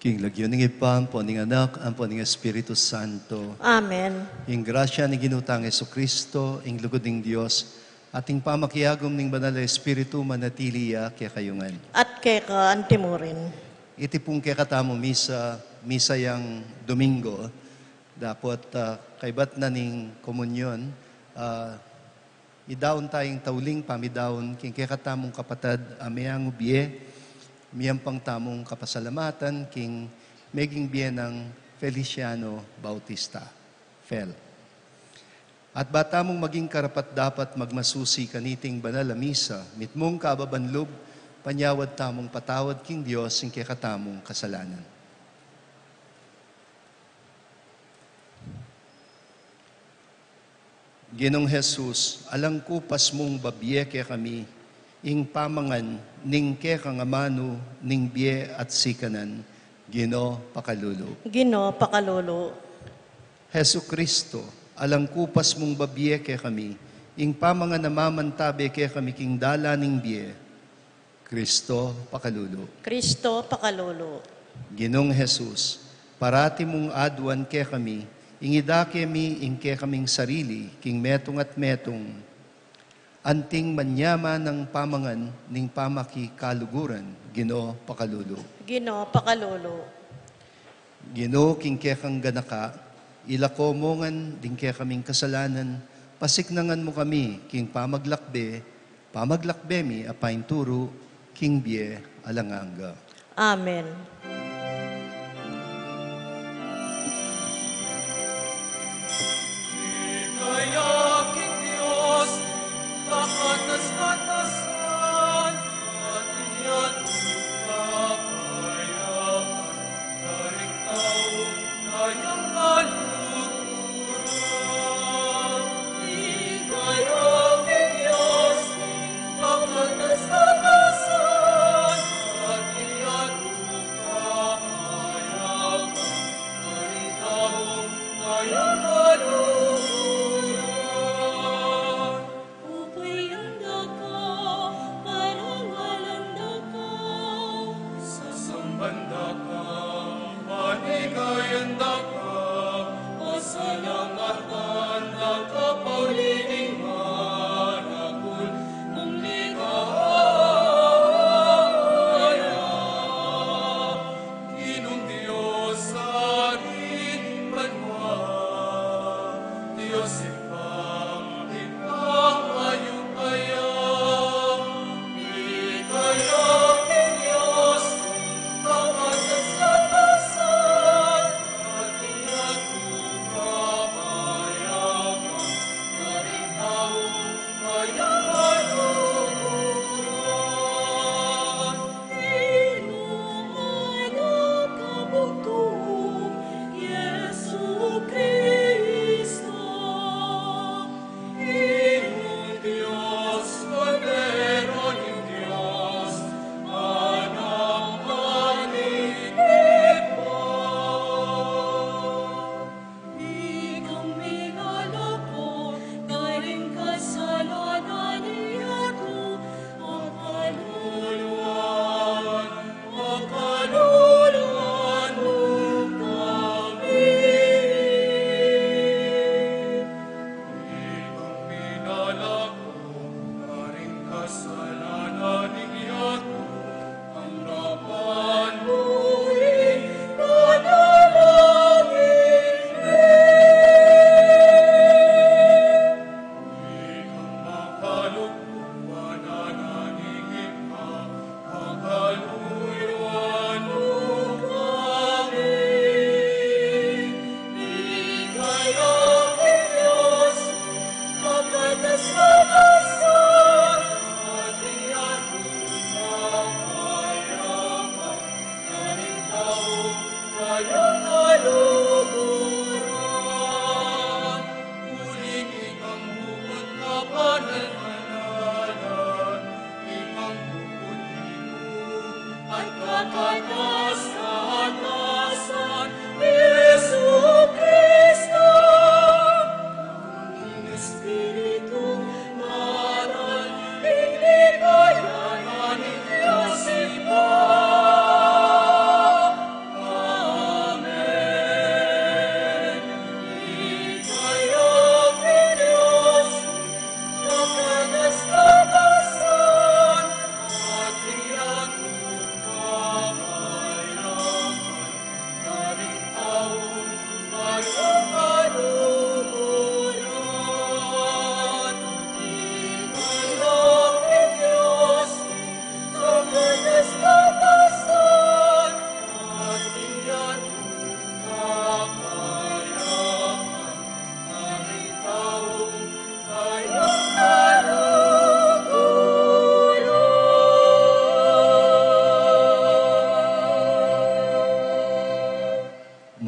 King lagyo ng ipam, po ning anak, ang po ning Espiritu Santo. Amen. Ing grasya ni ginutang Jesucristo, ing lugod ng Dios, ating pamakiagom ning banal na Espiritu manatiliya kaya kayungan. At kay ka antimurin. Iti pong kaya katamo misa yang Domingo, dapat kaibat na ning komunyon, idaon tayong tauling pamidaon, king kaya katamong kapatad, amayang ubiye, miyang pang tamong kapasalamatan king meging biyen ng Feliciano Bautista, Fel. At bata mong maging karapat dapat magmasusi kaniting banal na misa, mitmong kababanlog, panyawad tamong patawad king Diyos ing kekatamong kasalanan. Ginong Jesus, alang kupas mong babye kaya kami, ing pamangan ning ke kangamano ning biye at sikanan Gino pakalulu. Gino pakalulu. Hesu Kristo alang kupas mong babye ke kami ing pamangan namamantabe ke kami king dala ning biye Kristo pakalulu. Kristo pakalulu. Ginong Jesus parati mong adwan ke kami ingida kemi ing ke kaming sarili king metong at metong anting manyama ng pamangan ning pamaki kaluguran, Ginoo pakalulu. Gino pakalulu. Ginoo king kekang ganaka, ilako mongan ding kekaming kasalanan, pasiknangan mo kami king pamaglakbe mi apain turo, king biye alanganga. Amen.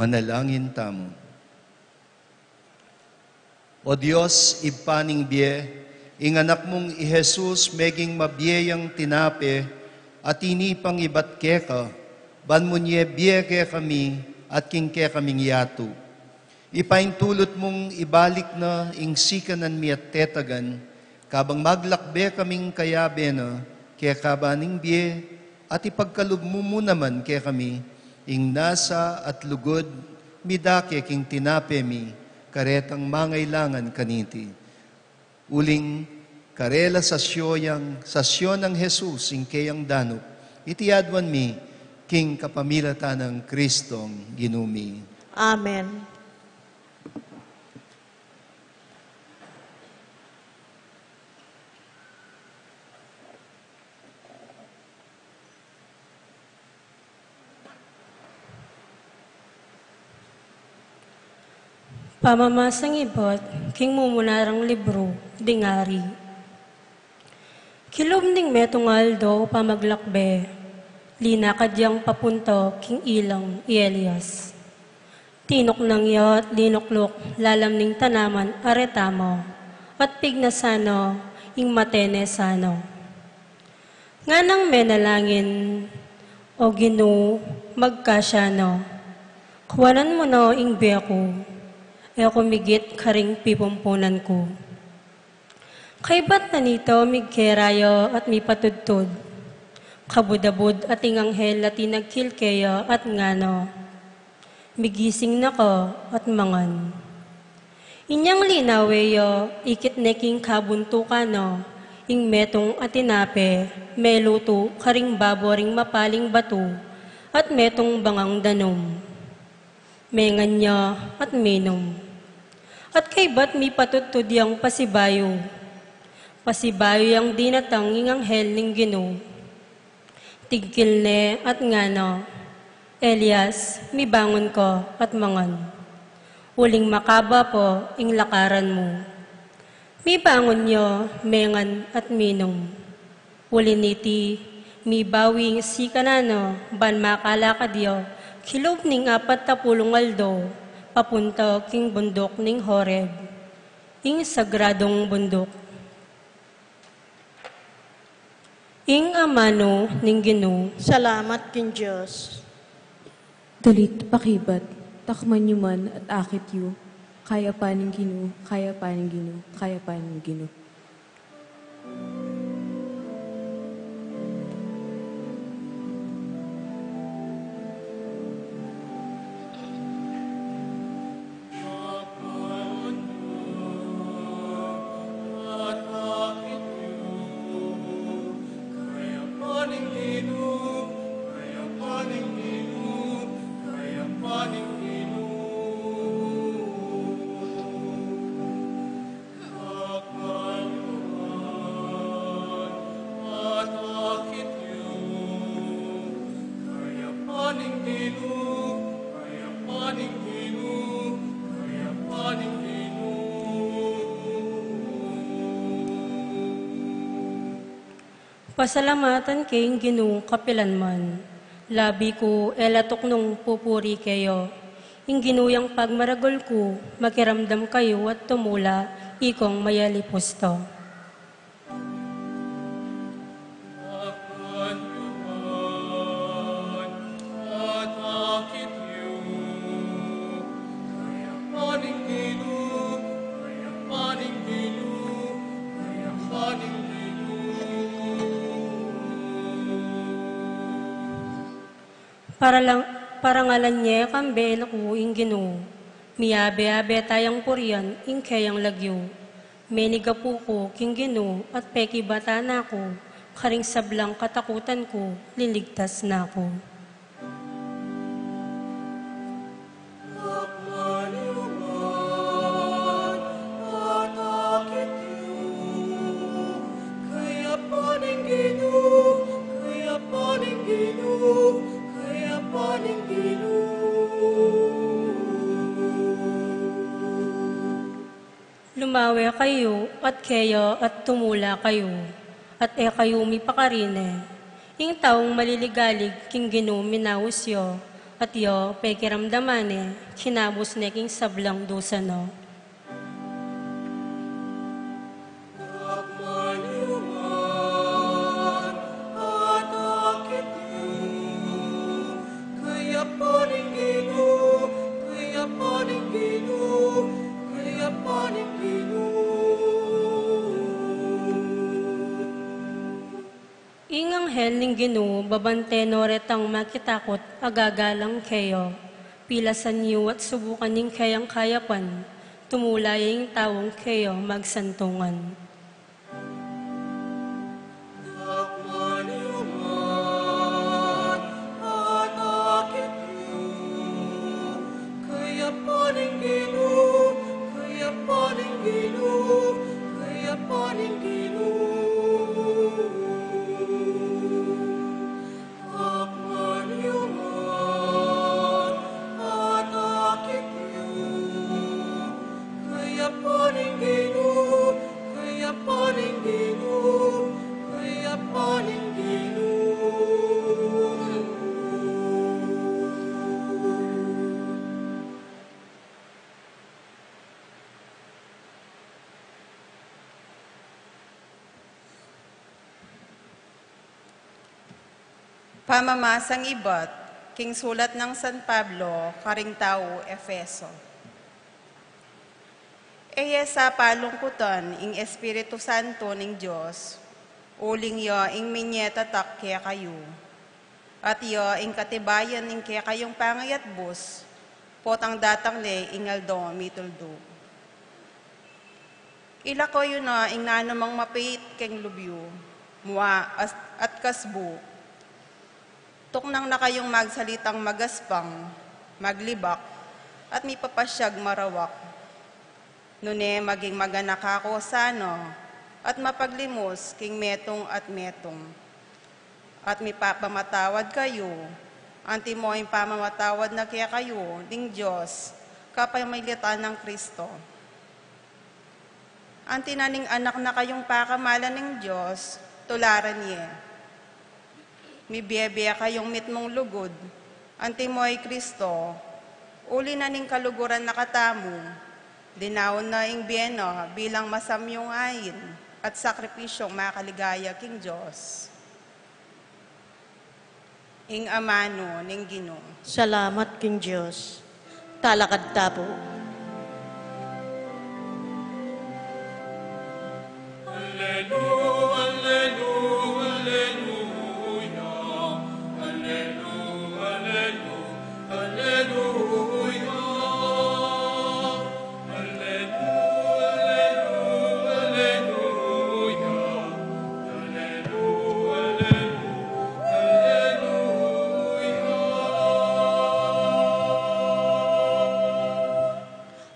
Manalangin tamo. O Diyos, ipaning biye, inganak mong i-Jesus meging mabiyayang tinape at inipang ibat keka, ban mo niye biye ke kami at king ke kaming yatu. Ipaintulot mong ibalik na ing sikanan mi at tetagan, kabang maglakbe kaming kayabe na, kaya kabaning biye, at ipagkalub mo naman kaya kami, ing nasa at lugod, midake king tinape mi, karetang mangailangan kaniti. Uling karela sa sasyo ng Jesus, ing kayang danok, itiadwan mi, king kapamilata ng Kristong ginumi. Amen. Pamamasang ibot, king mumunarang libro, dingari. Kilumning metong aldo, pamaglakbe, lina kadyang papunto, king ilang, Elias. Tinok ng yot, linuklok, lalamning tanaman, aretamo, at pignasano, ing matenesano. Nga nang menalangin, o ginu, magkasyano, kawanan mo no, ing biyako, e kumigit karing pipumpunan ko. Kay ba't na nito migkerayo at mipatudtud, kabudabud at inganghel at inagkilkeyo at ngano, migising na ko at mangan. Inyang linaweyo, ikit neking kabuntukano, ing metong atinape, meluto, karing baboring mapaling batu, at metong bangang danom. Mengan niya at minom. At kay ba't mi patutod yang pasibayo? Pasibayo yang dinatang ing anghel ning Ginoo. Tigkil ne at ngano, Elias, mi bangon ko at mangan. Uling makaba po ing lakaran mo. Mi bangon nyo, mengan at minom. Uliniti, mi bawing si kanano, ban makalakad yo, kilob ning 40 aldo, papunta king bundok ning Horeb, ing sagradong bundok. Ing amano ning Ginoo, Salamat king Diyos. Dalit pakibat, takman yu man at akit yu, kaya paning Ginoo, kaya paning Ginoo, kaya paning Ginoo. Pasalamatan kayong Ginoo kapilanman. Labi ko, elatok nung pupuri kayo. Ing ginuyang pagmaragol ko, makiramdam kayo at tumula, ikong mayalipusto. Parangalan niya kambel ko ing Ginoo. Miyabe-abe tayang purian ing kayang lagyo. Menigapu ko king Ginoo at peki bata na ko. Karing sablang katakutan ko, liligtas na ko. Lumawe kayo at kayo at tumula kayo, at kayo mi pakarine. Ing taong maliligalig king Ginoo minawusyo, at yo pekiramdamane, kinabos neking sablang dosa no. Inganghel ning Ginoo, babante no retang makitakot, agagalang kayo. Pilasan niyo at subukan ning kayang kayapan, tumulay yung tawong kayo magsantungan. Pamamasang ibat, king sulat ng San Pablo, karing tao, Efeso. Eye sa palungkutan, ing Espiritu Santo ning Diyos, uling yo ing minyetatak kaya kayo. At yo ing katibayan ing kaya kayong pangayat bus, potang datang le ing aldo mituldo. Ila ko yun na ing nanamang mapait keng lubyo, mua at kasbo, tuk nang na kayong magsalitang magaspang, maglibak, at may papasyag marawak. Nune maging maganak ako sano, at mapaglimos king metong at metong. At may papamatawad kayo, anti mo yung pamamatawad na kaya kayo, ding Diyos, kapay may litan ng Kristo. Anti naning anak na kayong pakamalan ng Diyos, tularan niya. Mibiya kayong mitmong lugod, anti mo ay Kristo, uli na ning kaluguran nakatamu, dinawon na ing biyeno bilang masamyong ayin at sakripisyong makaligaya king Diyos. Ing amano ning Ginoo. Salamat king Diyos. Talakad tabo. Alleluia, alleluia.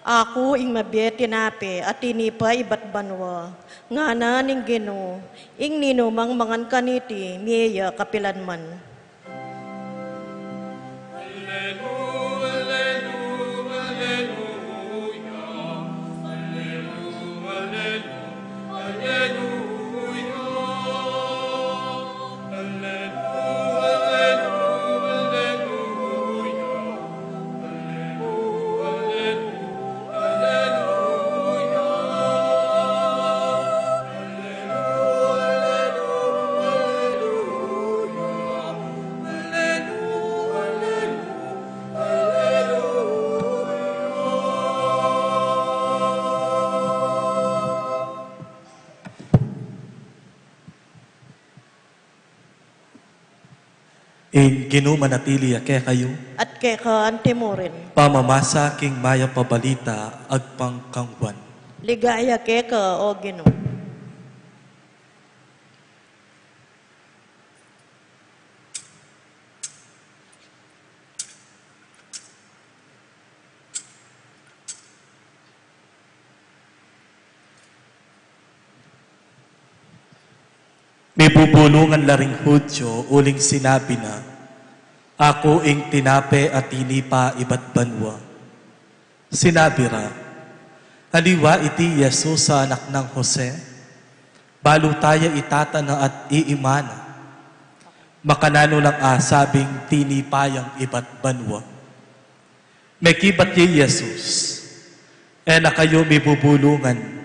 Ako ing mabiyeti nape at inipa ibat banwa. Nga na ning Ginoo, ing ninumang mangan kaniti, miya kapilanman. In Ginoo manatili kaya kayo, At kay ka antimurin. pamamasa king maya pabalita agpangkangwan. Ligaya kay ka o Ginoo. May bubulungan laring Hudyo, uling sinabi na, ako ing tinape at tinipa iba't banwa. Sinabi ra, haliwa iti Yesus sa anak ng Jose, balo tayo itatana at iimana. makanano ng asabing tinipayang iba't banwa. May kibat ye Jesus, na kayo may bubulungan.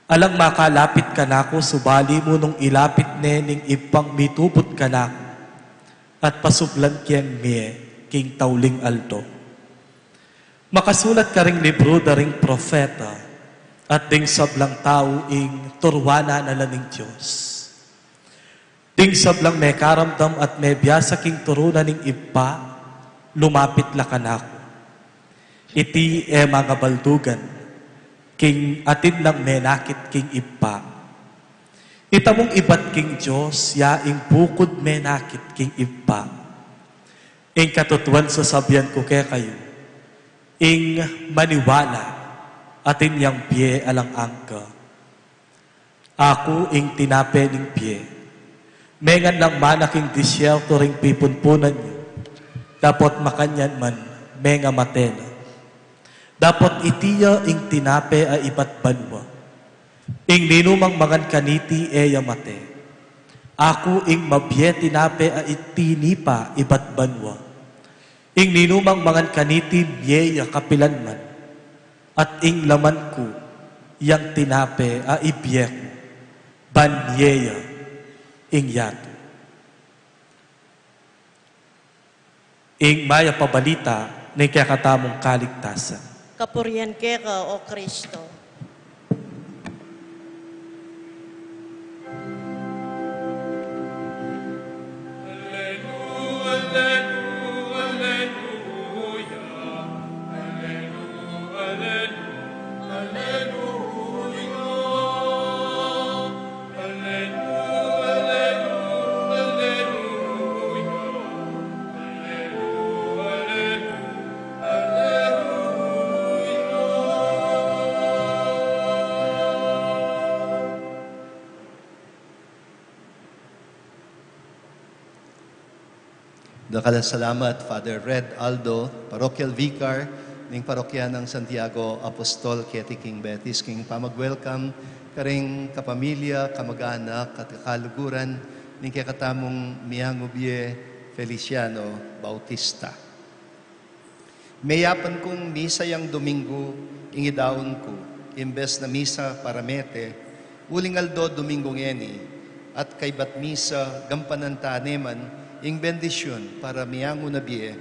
Alang makalapit ka na ako, subali mo nung ilapit nening ipang mitupot ka na ako, at pasublan kiyang miye, king tauling alto. Makasulat ka ring libro daring profeta, at ding sablang tao ing turwana na laning Diyos. Ding sablang may karamdam at may biyasa king turunan ning ipa, lumapit la ka na ako. Iti mga baldugan, king atid ng menakit king ipa. Itamong ibat king Diyos, yaing bukod menakit king ipa. Ing katutuan sa sabyan ko kaya kayo, ing maniwala, atin yang piye alang angka. Ako ing tinape ning piye. Mengan lang manaking disyerto ring pipunpunan niyo. Dapat makanyan man, menga matena. Dapat itiya ing tinape a ibat banwa. Ing ninumang mangan kaniti eya mate. Ako ing mabye tinape a itinipa ibat banwa. Ing ninumang mangan kaniti biyeya kapilan man. At ing laman ko, yang tinape a ibiye ko, banyeya ing yato. Ing maya pabalita ng kakatamong kaligtasan. Kapurian ka, O Kristo. Dakala salamat, Father Red Aldo, Parochial Vicar, ng Parokya ng Santiago Apostol, Keti King Betis, King pamag-welcome, karing kapamilya, kamag-anak, at kakaluguran, ng kakatamong Miangubie Feliciano Bautista. Mayapan kong misa yang Domingo, ingidaon ko, imbes na misa paramete, uling Aldo Domingo ngeni, at kay bat misa gampanan taneman, ing bendisyon para miyango na biye,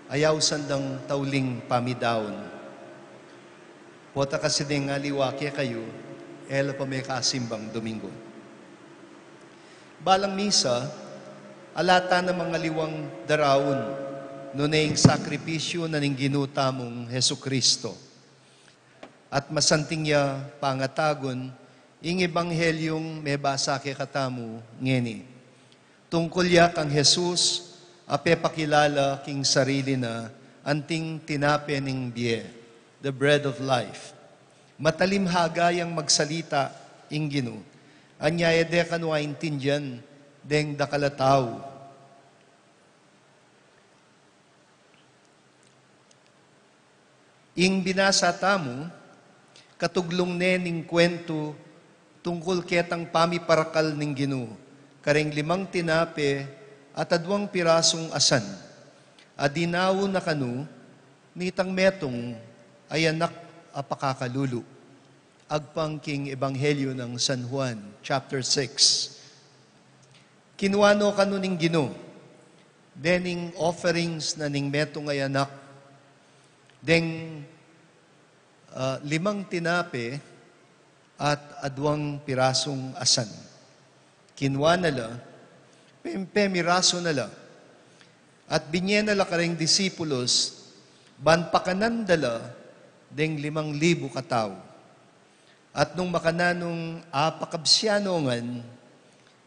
ayaw sandang tauling pamidaon. Pota kasi ding aliwakya kayo, ela pa may kasimbang Domingo. Balang misa, alata na mga liwang daraon, nuneng sakripisyo na ning ginutamong Hesu Kristo. At masanting niya pangatagon, ing ebanghelyong may basa kay katamu ngeni. Tungkol ya kang Jesus, ape pakilala king sarili na anting tinape ning biye, the bread of life. Matalim hagayang magsalita ing Gino. Anyaya de kanwa intindihan deng dakalataw. Ing binasa tamo, katuglong ning kwento tungkol ketang pamiparakal ning Gino. Karing 5 tinape at 2 pirasong asan. Adinaw na kanu, nitang metong ay anak apakakalulu. Agpangking Ebanghelyo ng San Juan, chapter 6. Kinuano kanu ning Gino, dening offerings na ning metong ay anak, deng 5 tinape at 2 pirasong asan. Kinwa nala, pemiraso nala, at binyen nala karing disipulos, banpakanan dala, deng 5,000 katao. At nung makananong apakabsyanongan,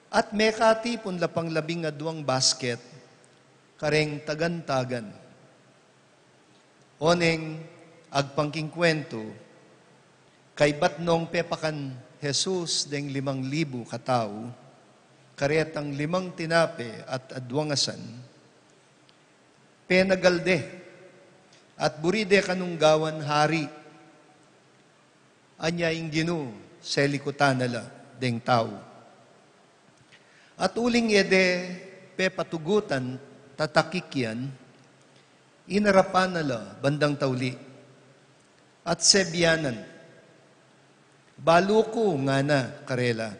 at mekatipon lapang 12 basket, karing tagan-tagan. Oneng, agpangking kwento, kay batnong pepakan Jesus deng 5,000 katao, karetang 5 tinape at 2 asan, penagalde, at buride kanunggawan hari, anya ing Gino, selikutan nala, deng tao. At uling ede pe patugutan tatakikyan, inarapan nala bandang tawli. At sebyanan, baluko nga na karela.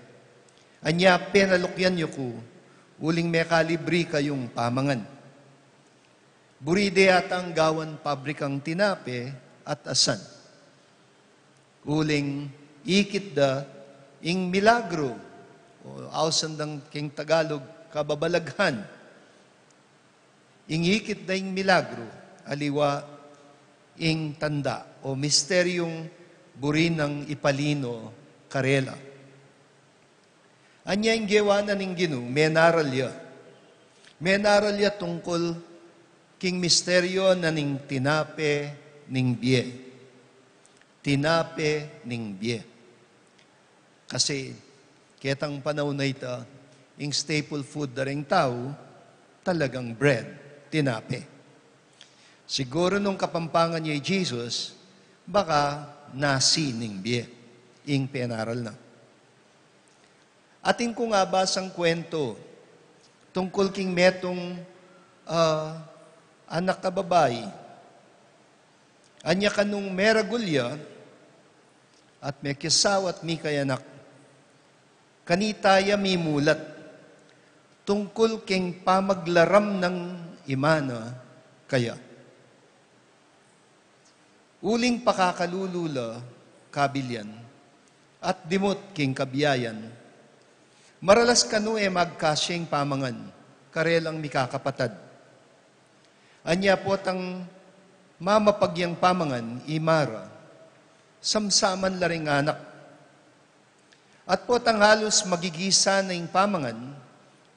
Anya penalukyan yuko, uling may kalibri kayong pamangan. Buride atang gawan pabrikang tinape at asan. Uling ikit da ing milagro, o ausandang king Tagalog, kababalaghan. Ingikit da ing milagro, aliwa ing tanda o misteryong buri ng ipalino karela. Anya ing gewana ning Ginu, menaralya. Menaralya tungkol king misteryo na ning tinape ning biye. Tinape ning biye. Kasi ketang panahon na ita, ing staple food na ring tao, talagang bread, tinape. Siguro nung kapampangan niya Jesus, baka nasi ning biye, ing penaral na. Ating kung abasang kwento, tungkol king metong anak ka babae, anya kanung meragulya, at may kisaw at may kayanak, kanitaya mimulat, tungkol king pamaglaram ng imana kaya. Uling pakakalulula, kabilyan, at dimot king kabiyayan, maralas kanu magkasyeng pamangan, karelang mikakapatad. Anya po tang mamapagyang pamangan, imara, samsaman laring anak. At po tang halos magigisa na yung pamangan,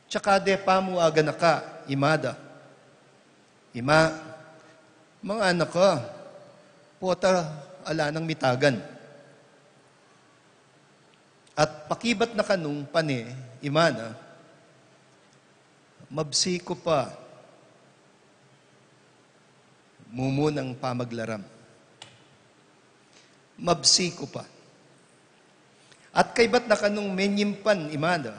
tsaka de pamuaga na ka, imada. Ima, mga anak ko, po ta ala ng mitagan. At pakibat na kanung pane, imana, mabsi ko pa, mumunang pamaglaram. Mabsi ko pa. At kaybat na kanung menyimpan imada,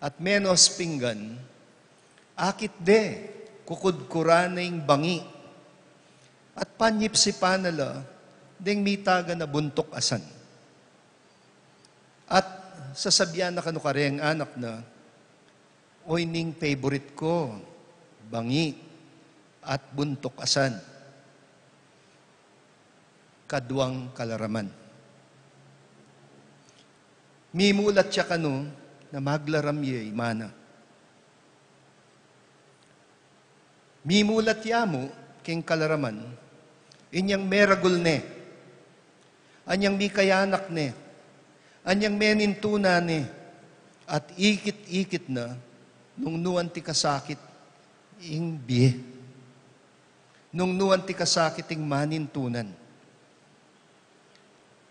at menos pinggan, akit de, kukudkuraning bangi, at panyip si panala, deng mitaga na buntok asan. At sasabyan na kanukareng anak na, oy ning favorite ko, bangi, at buntok asan. Kadwang kalaraman. Mimulat siya kanu na maglaram ye imana. Mimulat yamo king kalaraman, inyang meragul ne, anyang mikayanak ne, anyang menintuna ne, at ikit-ikit na, nung nuwan ti kasakit, ing biye. Nung nuwan ti kasakit, ing manintunan.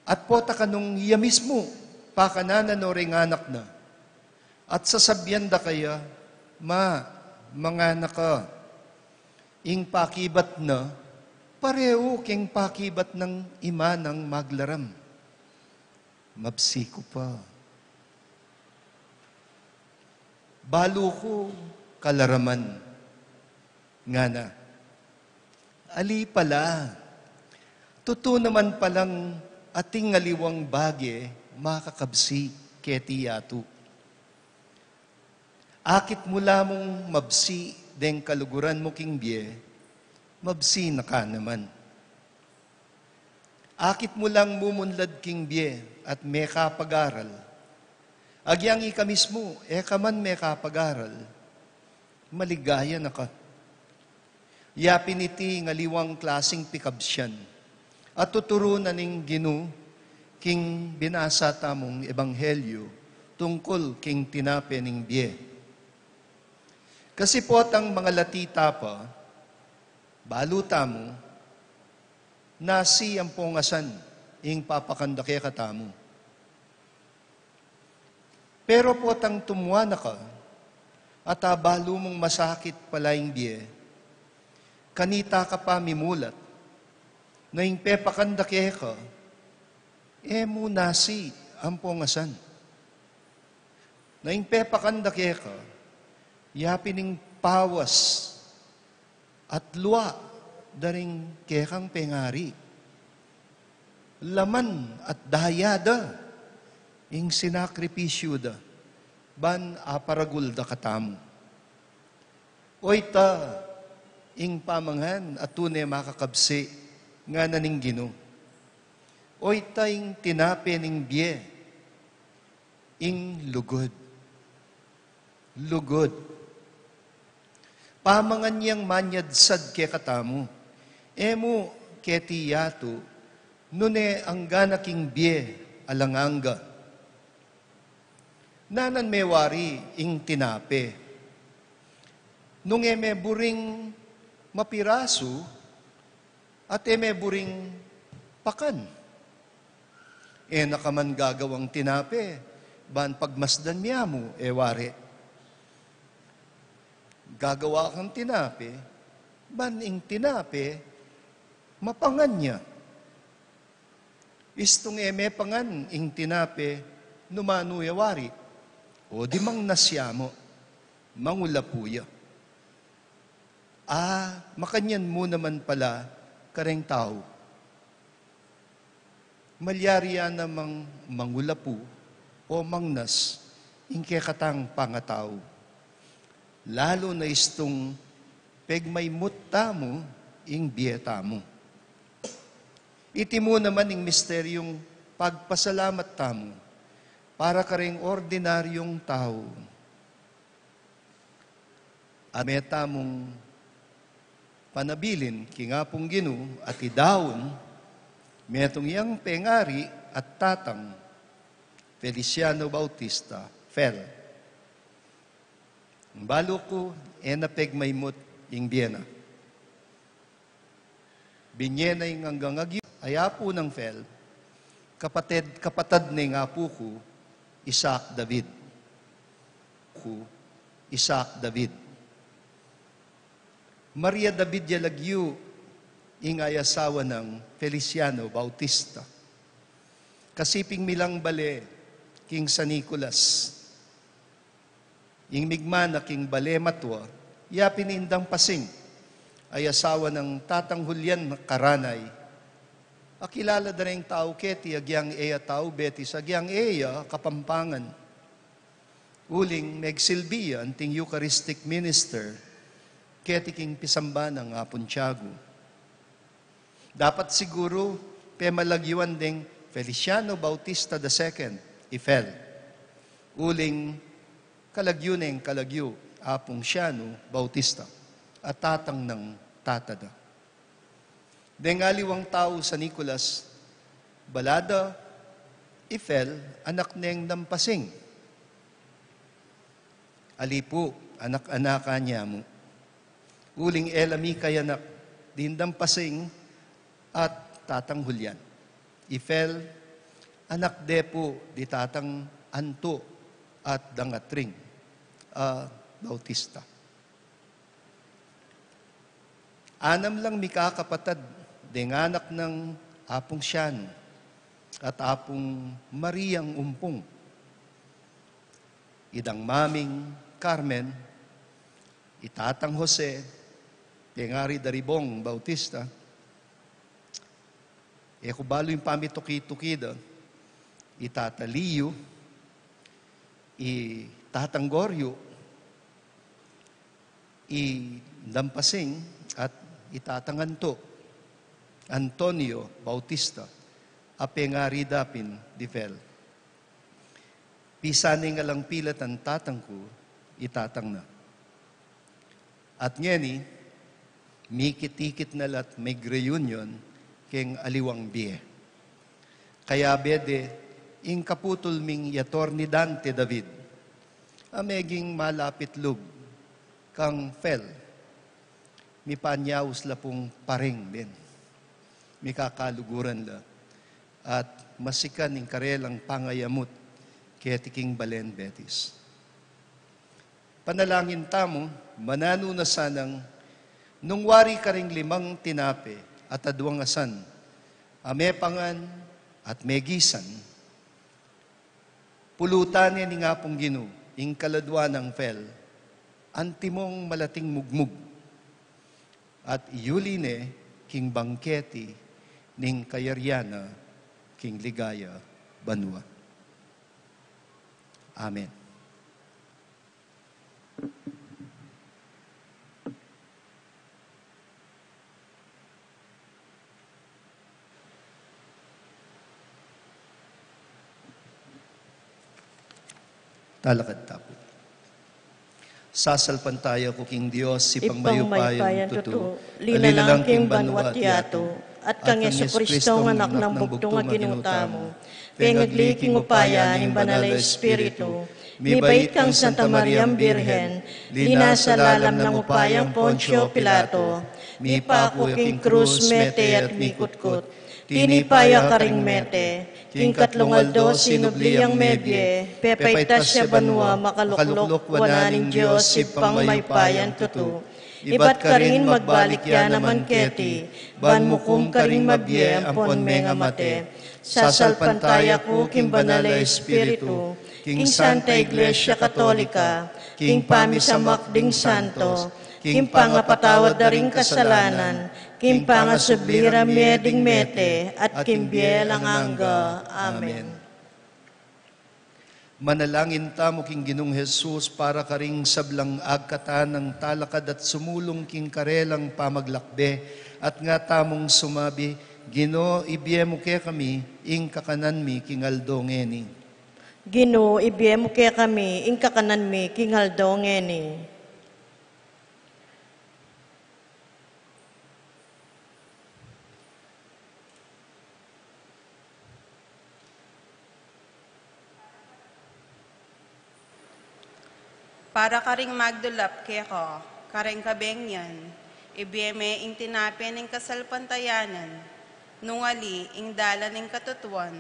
At pota ka nung iya mismo, pakananan o ring anak na. At sasabyan da kaya, mga anak ka, ing pakibat na, pareho king pakibat ng ima ng maglaram. Mabsi ko pa. Balo ko kalaraman. Nga na. Ali pala. Totoo naman palang ating ngaliwang bagye, makakabsi keti yatu. Akit mula mong mabsi deng kaluguran mo king biye, mabsi na ka naman. Akit mo lang mumunlad king biye at may kapag-aral. Agyang ika mismo, ka man may kapag-aral, maligaya na ka. Yapin iti ngaliwang klasing pikabsyan at tuturunan ning Ginu king binasa tamong ebanghelyo tungkol king tinape ning biye. Kasi po tang mga latita pa, baluta mo, nasi ang pongasan, ing papakandake katamo. Pero po tang tumuwa na ka, at balo mong masakit palaing biye, kanita ka pa mimulat, na ing pepakandake ka, mo nasi ang pongasan. Na ing pepakanda keka, yapining pawas at luwa daring kekang pengari. Laman at dayada, ing sinakripisyo da, ban aparagul da katamu. Oyta, ing pamanghan at tunay makakabsi, nga naning Ginoo. Oyta ing tinape ning biye, ing lugod. Lugod. Pamangan niyang manyadsad ke katamu, emo keti yato, nune ang ganaking biye alanganga. Nanan mewari ing tinape. Nung eme buring mapiraso at eme buring pakan. Nakaman gagawang tinape, ban pagmasdan niya mo, wari. Gagawa kang tinape, ban ing tinape, mapangan niya. Istong eme pangan ing tinape, numanuyawari. O di mang nasya mo, mangulapuya. Makanyan mo naman pala kareng tao. Malyari yan namang mangulapu o mangnas ingke katang pangatao. Lalo na istong pegmay mutta mo ing biyeta mo. Iti mo naman ing misteryong pagpasalamat tamo para kareng ordinaryong tao. Ameta mong panabilin kingapong Ginoo at idawon metong iyang pengari at tatang Feliciano Bautista Fel. Balo ko napegmaymot ing Biena. Binyena ing hanggang agyo ayapo ng Fel kapatad ni nga po ko Isaac David. Isaac David. Maria David Yalagyo, ing ayasawa ng Feliciano Bautista. Kasiping milang bale, king San Nicolas. Ing migmana king bale matwa, yapinindang pasing, ayasawa ng tatang Julian Karanay. Akilala da rin tao keti, agyang eya tao betis, agyang eya kapampangan. Uling megsilbiya, anting Eucharistic minister, keti king pisamba ng Apuntiago. Dapat siguro, pemalagyuan ding Feliciano Bautista II, Ifel. Uling kalagyo, Apuntiano Bautista, at tatang ng tatada. Dengaliwang tao sa Nicolas, Balada, Ifel, anak neng Nampasing. Alipo, anak-anaka niya mo. Uling elami kayanak, dindang pasing at tatang Julian. Ifel, anak depo di tatang Anto at Dangatring, Bautista. Anam lang mikakapatad, ding anak ng Apong Sian at Apong Mariang Umpong. Idang maming Carmen, itatang Jose, Pengari Daribong Bautista, kubalo yung pamituki-tukida, itata Liyo, itatang Goryo, Dampasing, at itatang Antonio Bautista, apengari dapin di Fel. Pisaning alang pilat ang tatang ko, itatang na. At ngeni, mikit-ikit na lat may reunion keng aliwang biye. Kaya bede, ing kaputol ming yator ni Dante David, ameging malapit lub, kang Fel, mi panyaus la pong paring din. Mi kakaluguran la. At masikan ing karelang pangayamot, kaya tiking Balen Betis. Panalangin tamo, manano na sanang, nung wari ka ring 5 tinape at adwang asan, amepangan at megisan, pulutan ni nga pong Ginoo, ing kaladwa ng fel, antimong malating mugmug, at iuline king bangketi ning kayaryana king ligaya banwa. Amen. Talakad tapo. Sasalpantaya ko king Diyos, si pangmayupayan tutu, linalang king banwat yato, at kang Yesu Kristo ng anak ng bugtong nga ginutamo, pengagli king upaya ng banal na Espiritu, mibait kang Santa Mariam Birhen, lina sa lalam ng upayang Poncio Pilato, mipako king krus mete at mikutkot, tinipaya karing mete, king katlungaldo sinubliyang medye, pepaitas siya banwa makaluklok wananing Diyos ipang maypayan tutu. Ibat ka rin magbalik ya naman keti, ban mukum ka rin mabye ampon menga mate. Sasalpantaya ko king banal na Espiritu, king Santa Iglesia Katolika, king pamisamak ding santo, king pangapatawad da ring kasalanan, king pangasublira meding mete, at king bielang angga. Amen. Manalangin tamo king Ginong Jesus para karing sablang agkatan ng talakad at sumulong king karelang pamaglakbe at nga tamong sumabi, Gino, ibiyemo ke kami, ing kakanan mi king aldo ngeni. Gino, ibiyemo ke kami, ing kakanan mi king aldo ngeni. Para karing magdulap keko, karing kabengyan, ibiyeme ing tinapin ing kasalpantayanan, nungali ing dala ing katutuan,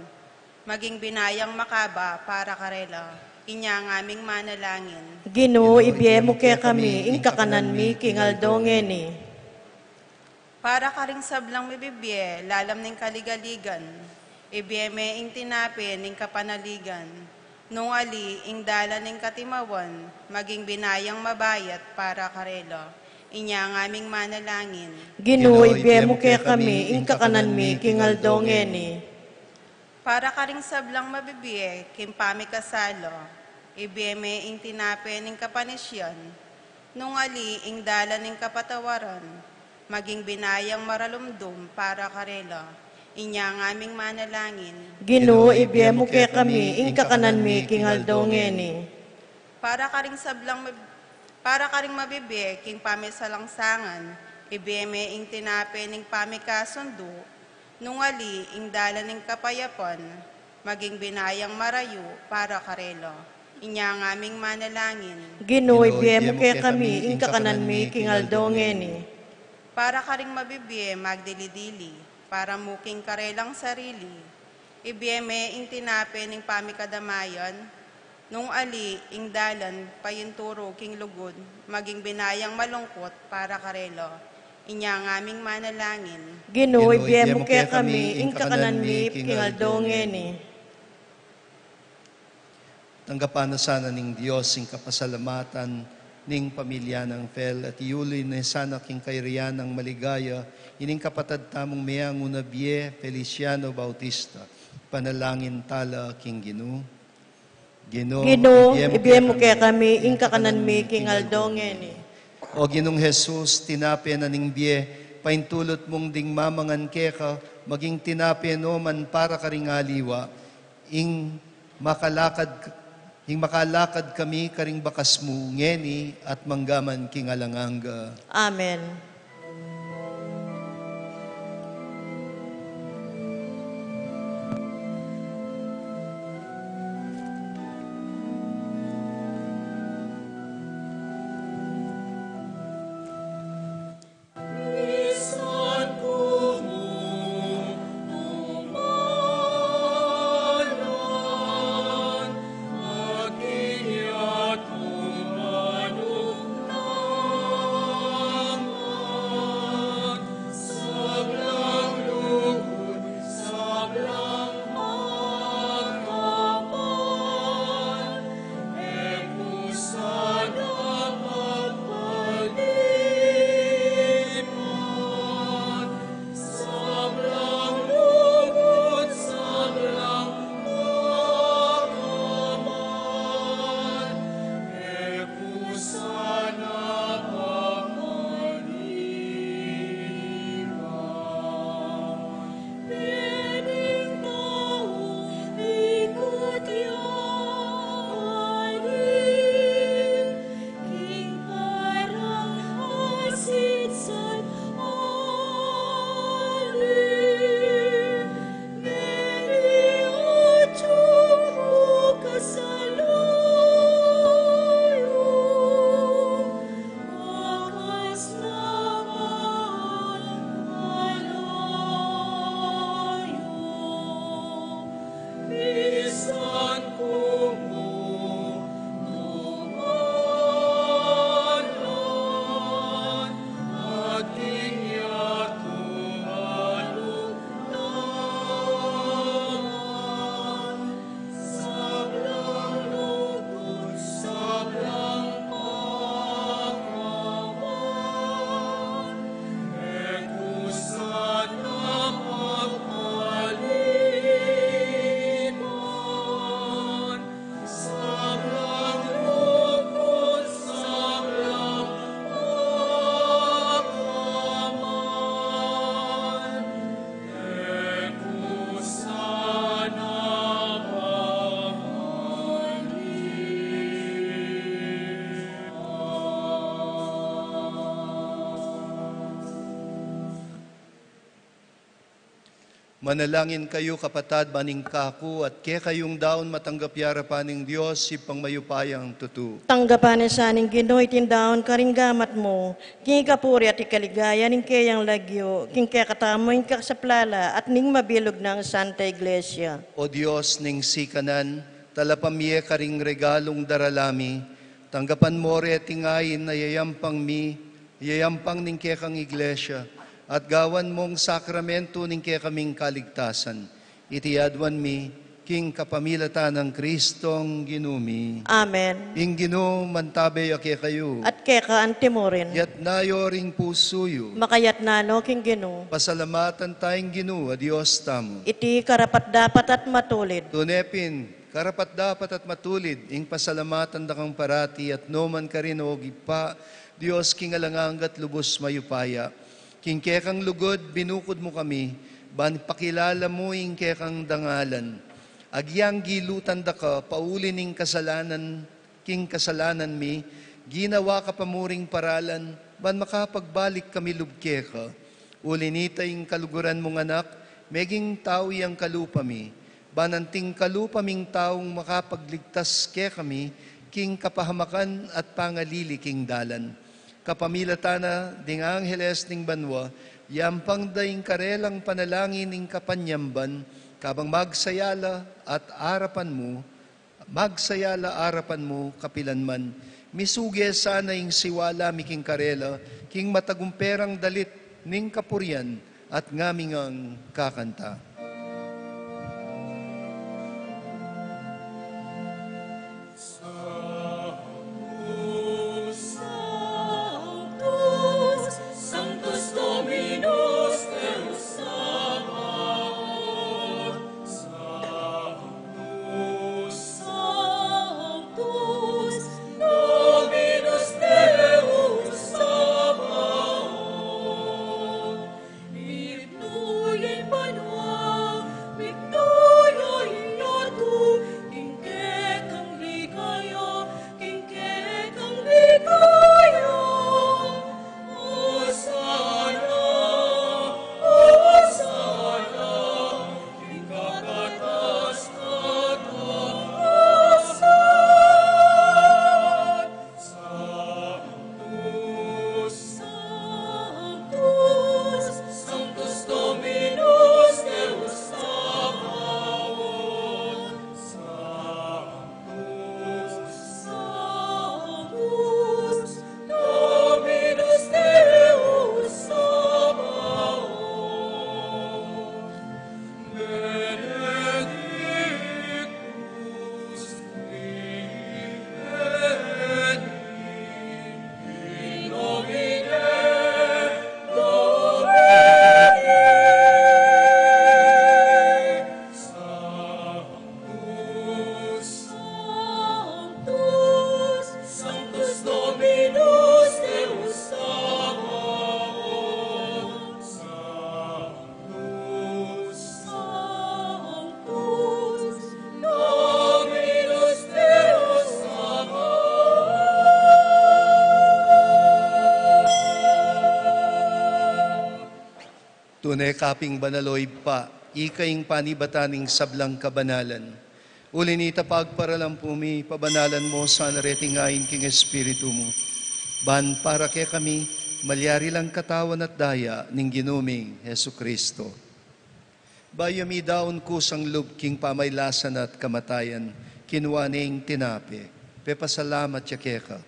maging binayang makaba para karela, inyang aming manalangin. Ginoo, ibiyemo ke kami, ing kakanan mi king aldo ngeni. Para karing sablang mibibye, lalam ning kaligaligan, ibiyeme ing tinapin ing kapanaligan, nungali ing dala ning katimawan, maging binayang mabayat para karela, inyang aming manalangin. Ginoo, ibiyemo ke kami, ing kakanan mi king aldo ngeni. Para karing sablang mabibye, kimpami kasalo, ibiyeme ing tinapin ing kapanisyan, nungali ing dala ning kapatawaran, maging binayang maralumdum para karela, inyang aming manalangin. Ginoo, ibiyemo ke kami, ing kakanan mi king aldo ngeni. Para karing mabibye, king pamisalangsangan, ibiyeme ing tinapin ing pamikasundo, nungali ing dala ning kapayapan, maging binayang marayo para karelo, inyang aming manalangin. Ginoo, ibiyemo ke kami, ing kakanan mi king aldo ngeni. Para karing mabibye, magdilidili, para muking karelang sarili, ibiyeme ing tinapin ing pamikadamayan, nung ali ing dalan payinturo king lugod, maging binayang malungkot para karelo, inyang aming manalangin. Ginoo, ibiyemo ke kami, ing kakanan mi king aldo ngeni. Tanggapan na sana ning Diyos ing kapasalamatan ning pamilya ng fel at iuli na sana king kairiyan ng maligaya ining kapatad tamong mayang unabie Feliciano Bautista panalangin tala king Ginoo. Ginoo, ibiyemo ke kami, ing kakanan mi king aldo ngeni. O Ginong Jesus, tinapin na ning biye, paintulot mong ding mamangan keka, maging tinapin no man para karing aliwa, ing makalakad kami karing bakas mo, ngeni at manggaman king alanganga. Amen. Manalangin kayo kapatad maning kaku at kaya kayong daon matanggap yara paning Diyos ipang mayupayang tutu. Tanggapan sa aning Ginoo itindaon karinggamat mo, king kapuri at ikaligaya ning kayang lagyo, king kaya katamo ing kasaplala at ning mabilog ng Santa Iglesia. O Diyos ning sikanan, talapamye karing regalong daralami, tanggapan mo re tingayin na yayampang ning kaya kang Iglesia, at gawan mong sakramento ning kaya kaming kaligtasan. Itiadwan mi, king kapamilatan ng Kristong ginumi. Amen. Ing Ginoo mantabay ake kayo. At kaya ka antimorin, Yat nayo ring pusuyo. makayat nano king Ginoo. Pasalamatan tayong Ginoo, a Diyos tamo. Iti karapat dapat at matulid. Tunepin, karapat dapat at matulid, ing pasalamatan da kang parati at noman ka rin o gipa, Diyos king alanganggat lubos mayupaya. King kekang lugod, binukod mo kami, ban pakilala mo ing kekang dangalan. Agyang gilutan da ka, paulin ing kasalanan, king kasalanan mi, ginawa ka pamuring paralan, ban makapagbalik kami lubke ka. Ulinita ing kaluguran mong anak, meging tao yang kalupa mi, bananting kalupa ming taong makapagligtas ke kami, king kapahamakan at pangalili king dalan. Kapamilatana ding Angeles ning banwa, yampang daing karelang panalangin ning kapanyamban, kabang magsayala arapan mo kapilanman. Misuge sana ing siwala miking karela, king matagumperang dalit ning kapurian at ngaming ang kakanta. Tunay kaping banaloy pa, ikaing panibataning sablang kabanalan. Ulinita pagparalang pumi, pabanalan mo sa naretingayin king Espiritu mo. Ban para kay kami, malyari lang katawan at daya ning ginuming Hesu Kristo. Bayami daon kusang lub king pamaylasan at kamatayan, kinuwaning tinape, pepasalamat yakeka,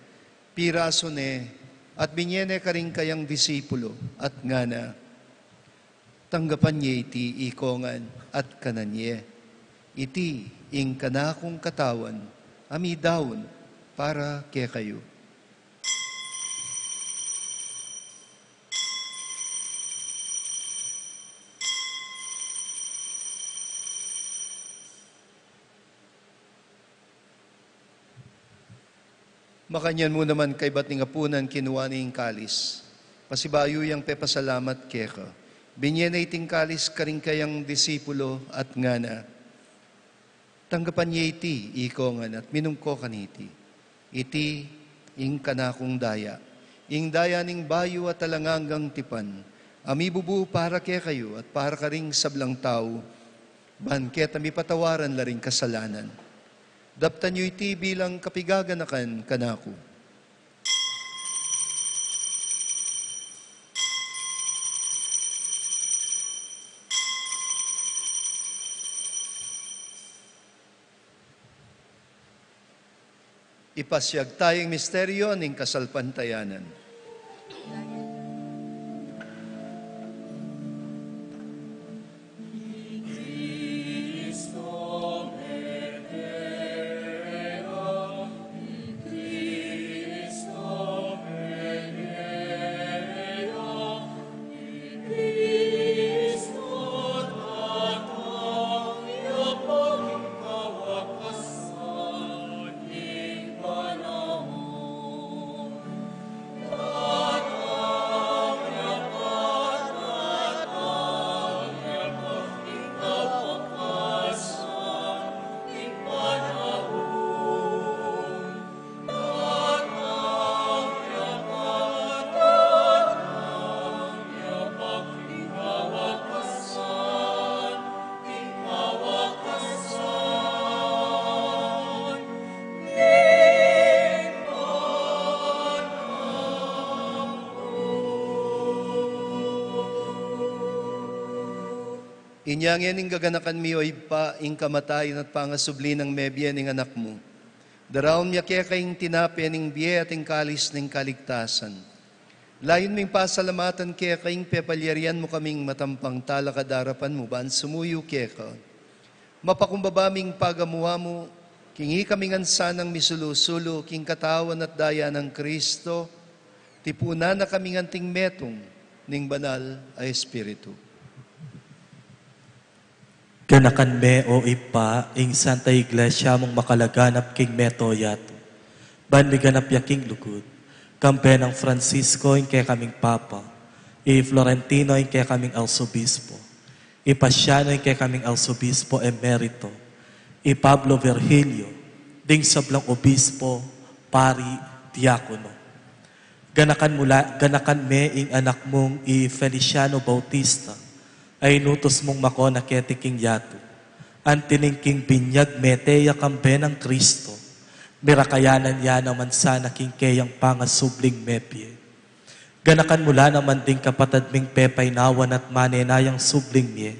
piraso ne, at binyene ka rin kayang disipulo, at ngana, tanggapan niya iti ikongan at kananye. Iti ing kanakong katawan, ami daon para kay kayo. Makanyan mo naman kay ba't ning apunan kinuha ning kalis. Pasibayo yang pepasalamat keka. Binyen na iting kalis karing kayang disipulo at ngana. Tanggapan niya iti, ikongan at minungko kaniti. Iti, ing kanakong daya. Ing daya ning bayo at talanganggang tipan. Ami bubu para kaya kayo at para ka ring sablang tao, ban ket ami patawaran la ring kasalanan. Daptan nyo iti bilang kapigaganakan kanako. Ipasyag tayong misteryo ng kasalpantayanan. Inyang yan gaganakan mi o ipa, ing kamatayan at pangasubli ng mebye ng anak mo. Daraon niya kaya kayong tinapi ning biye at ing kalis ng kaligtasan. Layon ming pasalamatan kaya kayong pepalyarian mo kaming matampang talakadarapan mo, ban sumuyo kaya ka. Mapakumbabaming pagamuha mo, kingi kaming ansanang misulusulo, king katawan at daya ng Kristo, tipunan na kaming anting metong ning banal ay Espiritu. Ganakan me o ipa, ing Santa Iglesia mong makalaganap king metoyato. Ban mi ganap ya king lugod. Kampe ng Francisco ing kaya kaming Papa. Florentino ing kaya kaming Arsobispo. Pasiano ing kaya kaming Arsobispo Emerito. Pablo Virgilio, ding sablang Obispo, Pari, Diakono. Ganakan me ing anak mong Feliciano Bautista, ay nutos mong mako na ketiking yato. Antining king binyag meteya kambe ng Kristo. Mirakayanan ya naman sana king kayang pangasubling mepye. Ganakan mula naman ding kapatad ming pepay nawan at manenayang subling miye.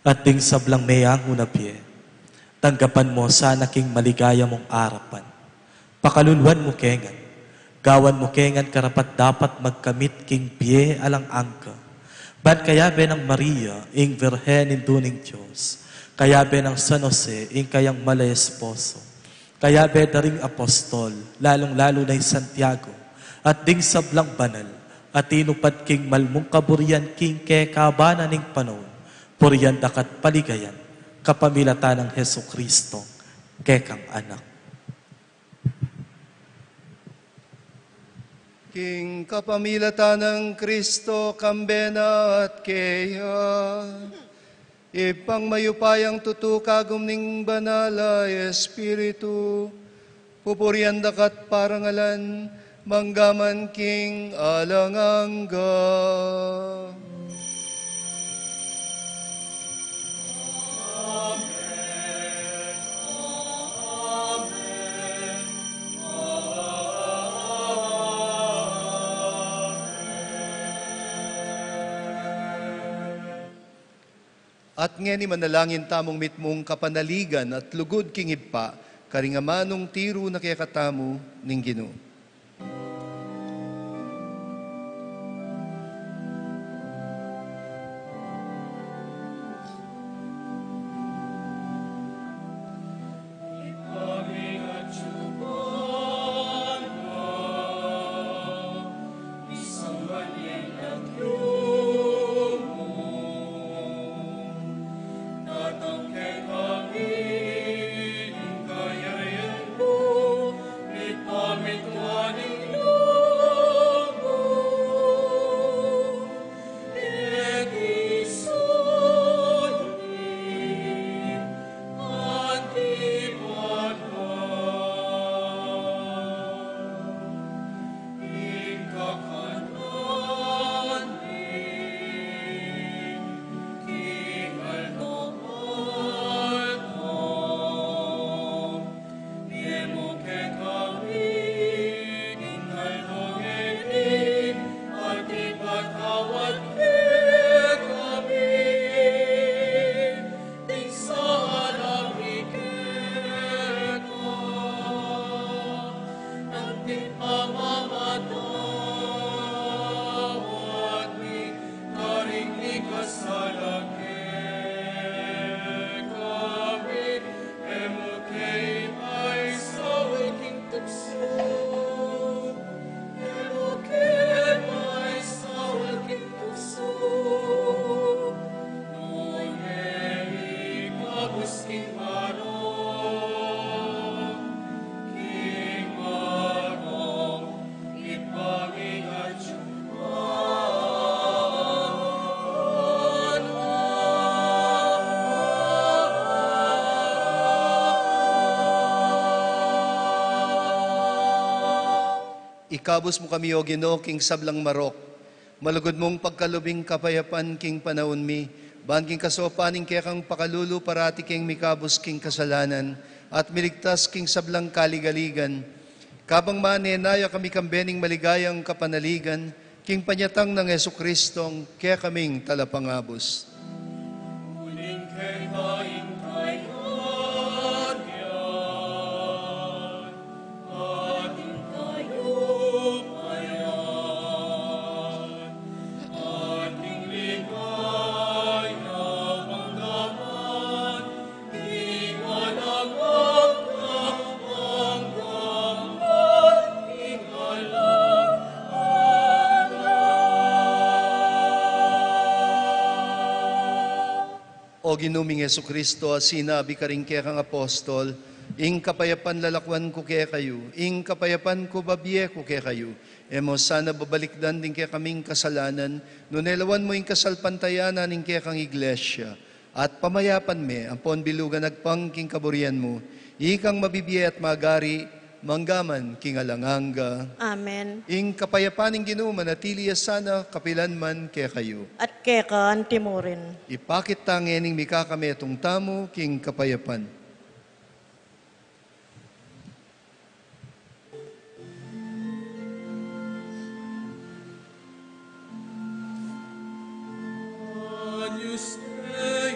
At ding sablang meyang unapye. Tanggapan mo sana king maligaya mong arapan. Pakaluluan mo kengan. Gawan mo kengan karapat dapat magkamit king piye alang angka. Ban kaya ng Maria, ing Virhen induning Diyos, kaya ng San Jose, ing kayang malay esposo, kaya daring apostol, lalong-lalo na'y Santiago, at ding sablang banal, at tinupad king malmong kaburian king kekabana ning panon, puriyan dakat paligayan, kapamilata ng Heso Kristo, kekang anak. King kapamilatan ng Kristo, kambena at keya, ipangmayupayang tutukagom ning banala Espiritu, pupurian dakat parangalan, manggaman king alangangga. At ngeni manalangin tamong mitmong kapanaligan at lugod king ipa, karingamanong tiro na kaya katamu ning Ginoo. Amen. Ikabos mo kami, O Ginoo, king sablang marok. Malugod mong pagkalubing kapayapan, king panahon mi. Ban king kasopaning kaya kang pakalulu, parati king mikabos king kasalanan, at miligtas king sablang kaligaligan. Kabang manenaya kami kambening maligayang kapanaligan, king panyatang ng Yesu Kristong, kaya kaming talapangabos. Uning kay daing kay Adyan, ating kayupayan, ating ligaya pangdaman, ingalangap na ang gamot, ingalangap. O ginuming Yesu Kristo, sinabi ka rin kaya kang apostol, ing kapayapan lalakwan ko kaya kayo, ing kapayapan ko babiye ko kaya kayo. Emo sana babalikdan din kaya kaming kasalanan, nunelawan mo ing kasalpantayanan ing kaya kang iglesia. At pamayapan me, ampon bilugan nagpang king kaburian mo, ikang mabibiye at magari, manggaman king alanganga. Amen. Ing kapayapaning Ginoo manatili sana kapilan man kaya kayo. At keka antimurin. Ipakit tangening mika kami atong tamo king kapayapan. Agnus Dei,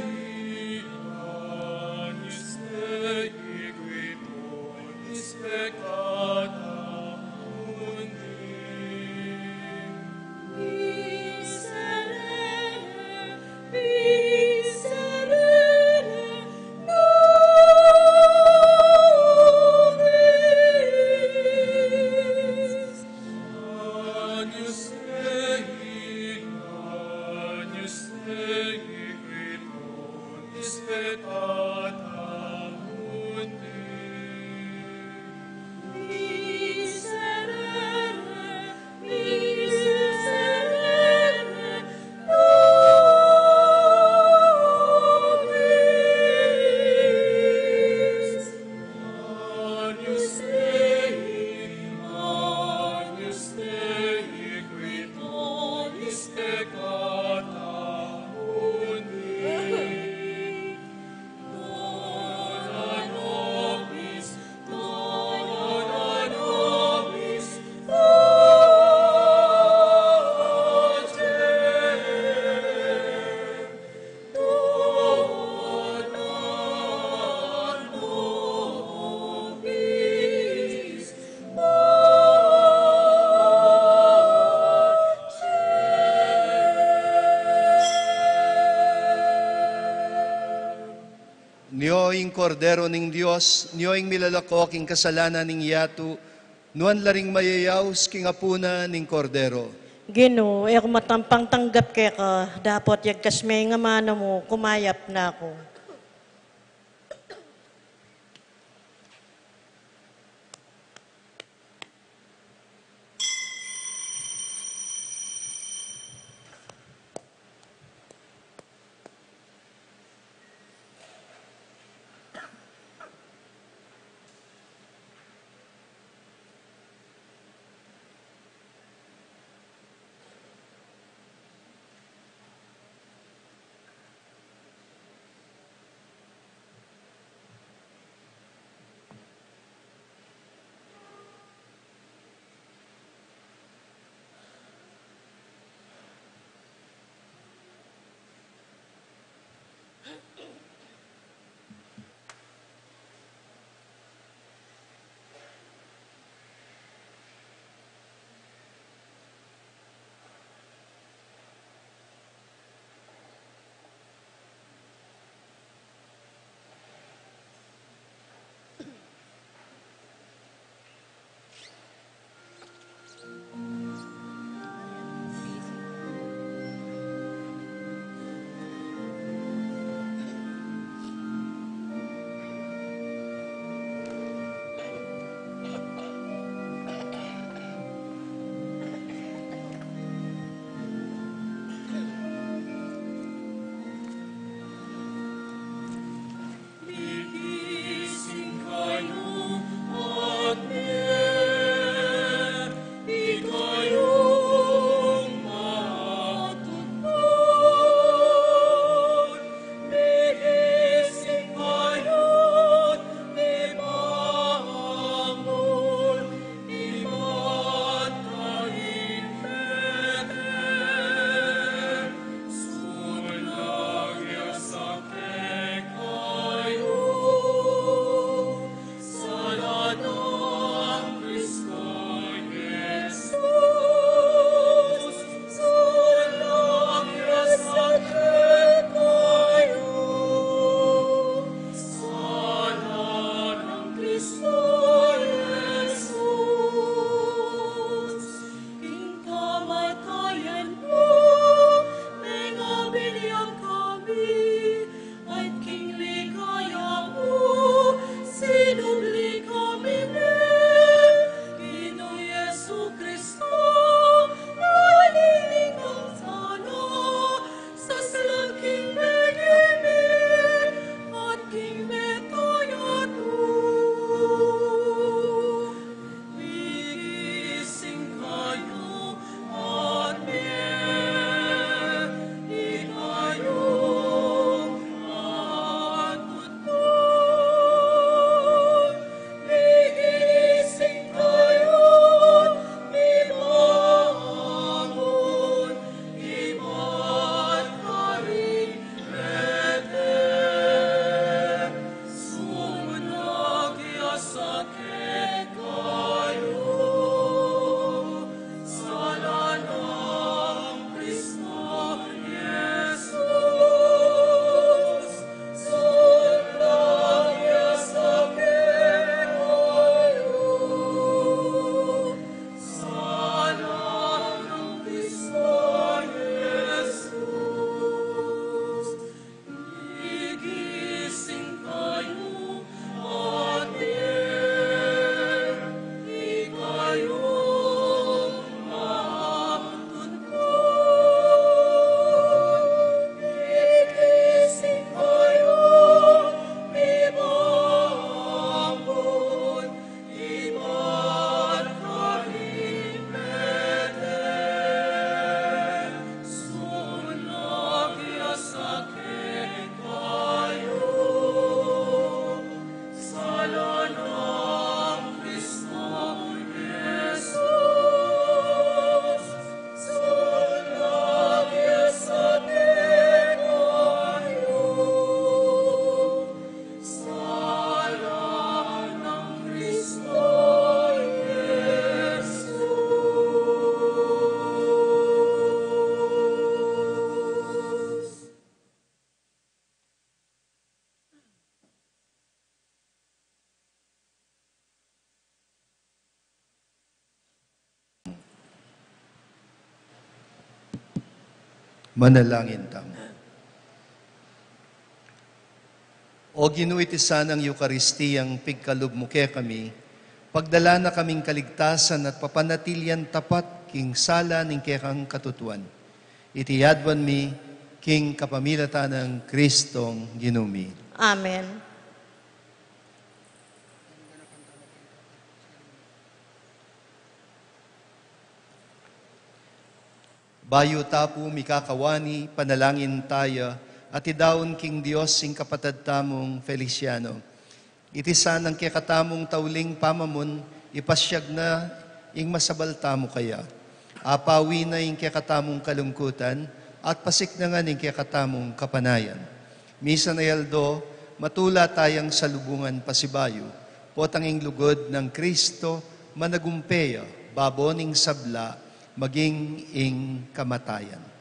qui bonis peccata mundi. Miserere, miserere, nobis. Agnus Dei, qui bonis peccata mundi. Miserere, miserere, nobis. Agnus Dei, qui bonis peccata mundi. Dona nobis, dona nobis, pace. Dona nobis, Niyoing kordero ning Dios, niyoing milalako king kasalanan ning yatu, nuan laring mayayaws king apuna ning kordero. Ginoo, matampang tanggap keka, dapat yagkas may nga mana mo, kumayap na ako. Manalangin tamo. O Ginoo, iti sanang Eukaristiyang pigkalubmuke kami, pagdala na kaming kaligtasan at papanatilyan tapat king sala ning kekang katutuan. Iti yadwan mi king kapamilatan ng Kristong Ginumi. Amen. Bayo tapo mikakawani, panalangin tayo, at idaon king Diyos sing kapatad tamong Feliciano. Iti sanang kekatamong tauling pamamon, ipasyag na ing masabal tamo kaya. Apawi na ing kekatamong kalungkutan, at pasik na nga ing kekatamong kapanayan. Misa na yaldo, matula tayang salubungan pasibayo, potanging lugod ng Kristo, managumpeya, baboning sabla, maging ing kamatayan.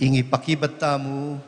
Ingi pakibat tamo,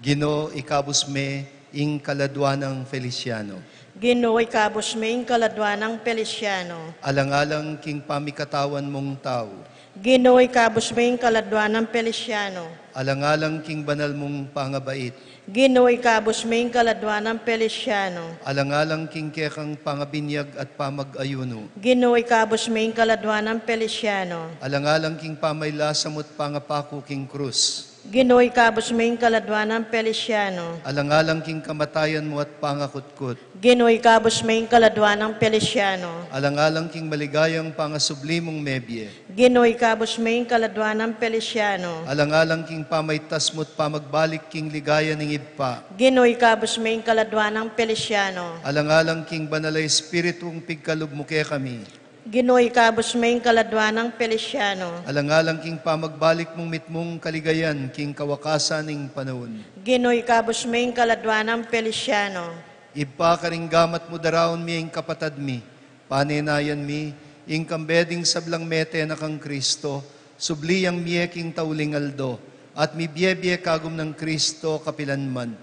Ginoo ikabus me ing kaladwa ng Feliciano. Ginoo ikabus me ing kaladwa ng Feliciano. Alang-alang king pamikatawan mong tao. Ginoo ikabus me ing kaladwa ng Feliciano. Alang-alang king banal mong pangabait. Ginoo ikabus me ing kaladwa ng Feliciano. Alang-alang king kekang pangabinyag at pamag-ayuno. Ginoo ikabus me ing kaladwa ng Feliciano. Alang-alang king pamaylasamot pangapako king krus. Ginoo ikabus me ing kaladwa ng Feliciano. Alang-alang king kamatayan mo at pangakutkot. Ginoo ikabus me ing kaladwa ng Feliciano. Alang-alang king maligayang pangasublimong mebye. Ginoo ikabus me ing kaladwa ng Feliciano. Alang-alang king pamaytas mo't pamagbalik king ligaya ning ibpa. Ginoo ikabus me ing kaladwa ng Feliciano. Alang-alang king banalay espiritong pigkalubmuke kami. Ginoy kabus maing kaladwanang Feliciano. Alang-alang king pamagbalik mong mitmong kaligayan, king kawakasan ning panahon. Ginoy kabus maing kaladwanang Feliciano. Ipa karinggamat mo daraon mi ing kapatad mi, panenayan mi, ing kambeding sablang mete na kang Kristo, subliyang miye king tauling aldo, at mi biye kagum ng Kristo kapilanman.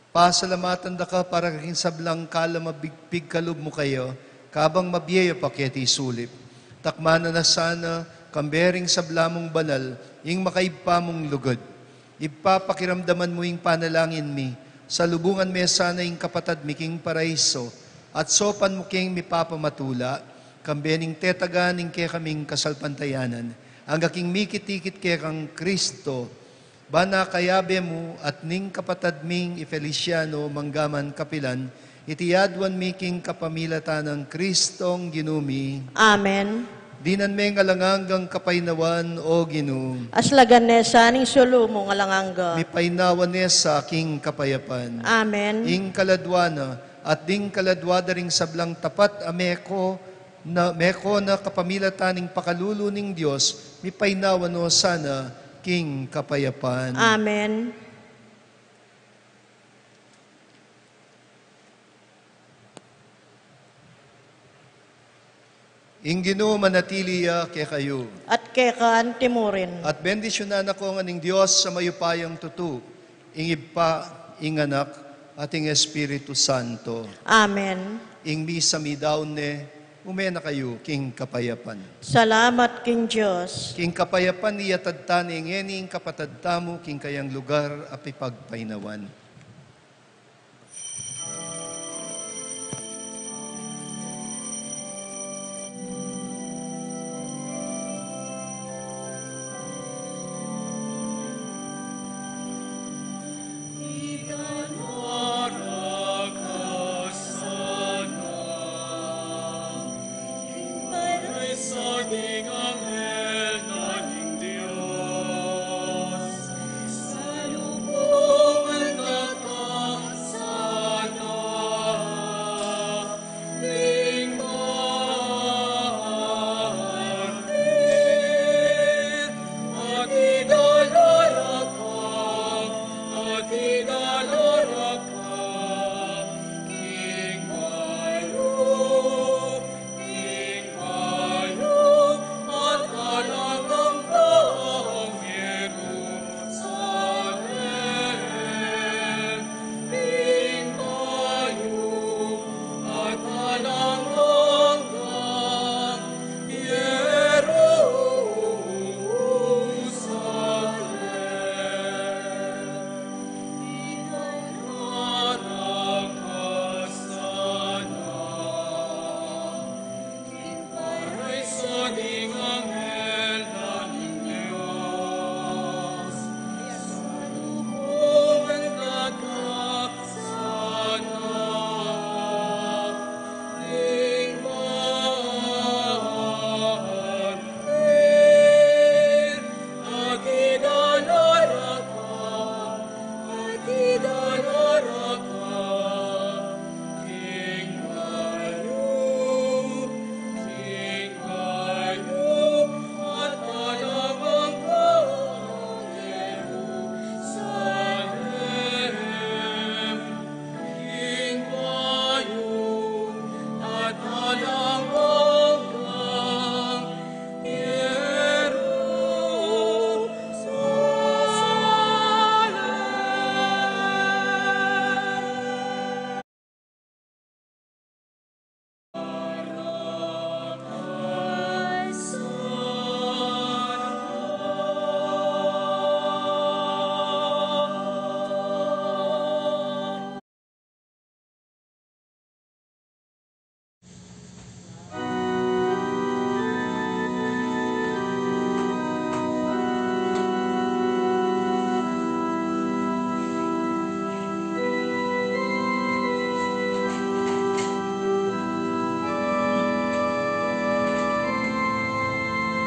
Pasalamatan da ka para king sablang kala mabigpig kalub mo kayo, kabang mabiyeyo paketi sulip. Takmana na sana, kambering sablamong banal, ing makaibpa mong lugod. Ipapakiramdaman mo ing panalangin mi, sa lubungan me sana ing kapatad mi king paraiso, at sopan mo king mipapamatula, kambening tetaganing ke kaming kasalpantayanan, ang aking mikitikit ke kang Kristo, bana kayabe mo at ning kapatad ming Feliciano manggaman kapilan, itiyadwan miking kapamilata ng Kristong ginumi. Amen. Dinan meng alanganggang kapainawan o Ginoo. Aslagan ne saning sulumo nga langangga. Mi painawan ne sa aking kapayapan. Amen. Ing kaladwana at ding kaladwada ring sablang tapat a meko na kapamilataning pakaluluning Dios, mi painawan no sana king kapayapan. Amen. Ing Ginoo manatiliya ke kayo. At kekaan timurin. At bendisyonan ako ng aning Diyos sa mayupayang tutu, ing Ipa, ing Anak, at ing Espiritu Santo. Amen. Ing misa mi daon ne, umena kayo, king kapayapan. Salamat king Diyos. King kapayapan niya tadtani, ing kapatadtamo, king kayang lugar, apipagpainawan.